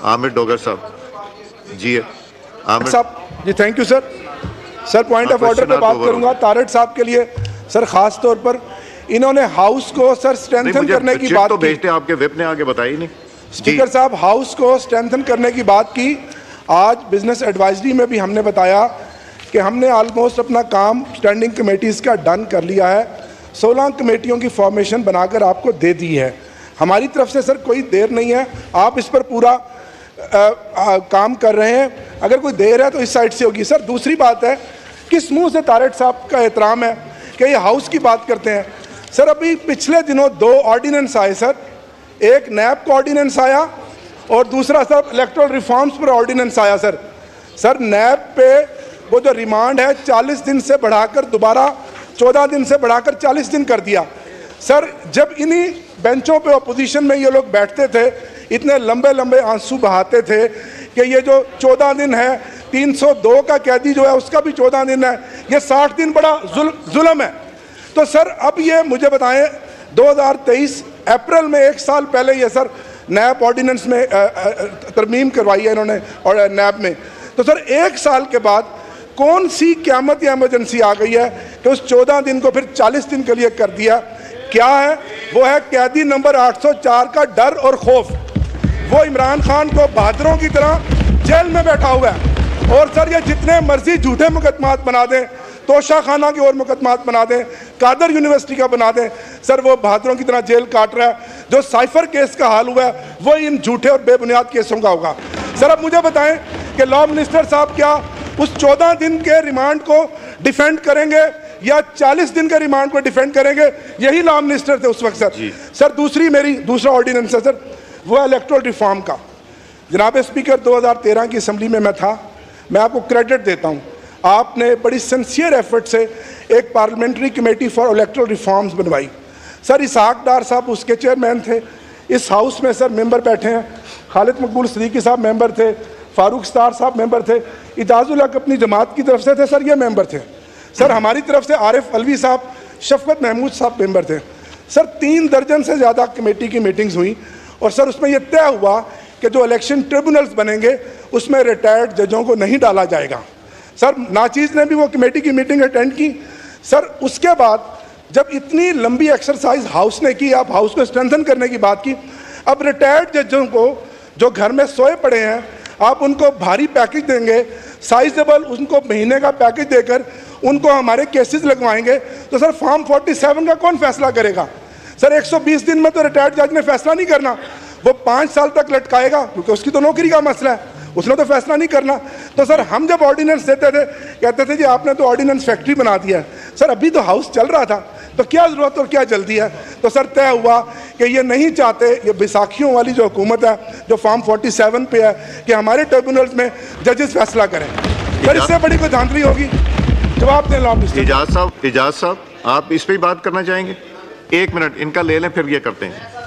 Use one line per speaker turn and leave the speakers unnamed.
आमिर डोगर साहब। जी आमिर
साहब ji, thank you sir. Sir point of order पे बात करूंगा तारड़ साहब के लिए। सर खास तौर पर इन्होंने हाउस को सर स्ट्रेंथन करने की बात
तो
की।
भेजते आपके विप ने आगे बताई नहीं।
स्पीकर साहब, हाउस को स्ट्रेंथन करने की बात की। आज बिजनेस एडवाइजरी में भी हमने बताया कि हमने ऑलमोस्ट अपना काम स्टैंडिंग कमेटीज़ का डन कर लिया है। 16 कमेटियों की फॉर्मेशन बनाकर आपको दे दी है। हमारी तरफ से सर कोई देर नहीं है, आप इस पर पूरा काम कर रहे हैं। अगर कोई देर है तो इस साइड से होगी। सर दूसरी बात है, किस मुंह से तारड़ साहब का एहतराम है कि ये हाउस की बात करते हैं। सर अभी पिछले दिनों 2 ऑर्डिनेंस आए सर, एक नैब का ऑर्डिनेंस आया और दूसरा सर इलेक्टोरल रिफॉर्म्स पर ऑर्डिनेंस आया। सर नैब पे वो जो रिमांड है 40 दिन से बढ़ाकर दोबारा 14 दिन से बढ़ाकर 40 दिन कर दिया। सर जब इन्हीं बेंचों पे अपोजिशन में ये लोग बैठते थे, इतने लंबे लंबे आंसू बहाते थे कि ये जो 14 दिन है, 302 का कैदी जो है उसका भी 14 दिन है, ये 60 दिन बड़ा जुल्म है। तो सर अब ये मुझे बताएं, 2023 अप्रैल में 1 साल पहले ये सर नैब ऑर्डिनेंस में तरमीम करवाई है इन्होंने और नैब में। तो सर 1 साल के बाद कौन सी क़यामत या इमरजेंसी आ गई है कि उस 14 दिन को फिर 40 दिन के लिए कर दिया? क्या है वो? है कैदी नंबर 804 का डर और खौफ। वो इमरान खान को बहादुरों की तरह जेल में बैठा हुआ है। और सर ये जितने मर्जी झूठे मुकदमात बना दें, तोशा खाना की और मुकदमात बना दें, कादर यूनिवर्सिटी का बना दें, सर वो बहादुरों की तरह जेल काट रहा है। जो साइफर केस का हाल हुआ है वो इन झूठे और बेबुनियाद केसों का होगा। सर अब मुझे बताएं कि लॉ मिनिस्टर साहब क्या उस 14 दिन के रिमांड को डिफेंड करेंगे या 40 दिन के रिमांड को डिफेंड करेंगे? यही लॉ मिनिस्टर थे उस वक्त सर। सर दूसरा ऑर्डिनेंस है सर, वो इलेक्टोरल रिफॉर्म का। जनाब स्पीकर 2013 की असम्बली में मैं था, मैं आपको क्रेडिट देता हूँ, आपने बड़ी सिंसियर एफर्ट से एक parliamentary committee for electoral reforms बनवाई। सर इसहाक डार साहब उसके चेयरमैन थे। इस हाउस में सर मेंबर बैठे हैं, खालिद मकबूल सदीकी साहब मेंबर थे, फारूक स्टार साहब मेंबर थे, इजाजुल हक अपनी जमात की तरफ से थे सर, ये मेंबर थे। सर हमारी तरफ से आरिफ अलवी साहब, शफकत महमूद साहब मेंबर थे। सर 3 दर्जन से ज़्यादा कमेटी की मीटिंग्स हुई और सर उसमें यह तय हुआ कि जो इलेक्शन ट्रिब्यूनल्स बनेंगे उसमें रिटायर्ड जजों को नहीं डाला जाएगा। सर नाचीज़ ने भी वो कमेटी की मीटिंग अटेंड की। सर उसके बाद जब इतनी लंबी एक्सरसाइज हाउस ने की, आप हाउस को स्ट्रेंथन करने की बात की, अब रिटायर्ड जजों को जो घर में सोए पड़े हैं आप उनको भारी पैकेज देंगे, साइजेबल उनको महीने का पैकेज देकर उनको हमारे केसेस लगवाएंगे। तो सर फॉर्म 47 का कौन फैसला करेगा? सर 120 दिन में तो रिटायर्ड जज ने फैसला नहीं करना, वो 5 साल तक लटकाएगा क्योंकि उसकी तो नौकरी का मसला है, उसने तो फैसला नहीं करना। तो सर हम जब ऑर्डिनेंस देते थे कहते थे जी आपने तो ऑर्डिनेंस फैक्ट्री बना दिया है। सर अभी तो हाउस चल रहा था, तो क्या ज़रूरत और क्या जल्दी है? तो सर तय हुआ कि ये नहीं चाहते, ये बैसाखियों वाली जो हुकूमत है जो फॉर्म 47 पे है कि हमारे ट्रिब्यूनल्स में जजेस फैसला करें। सर इससे बड़ी कोई धांधली होगी? जवाब दें लॉ मिनिस्टर।
इजाज़ साहब आप इस पर ही बात करना चाहेंगे? 1 मिनट इनका ले लें फिर ये करते हैं।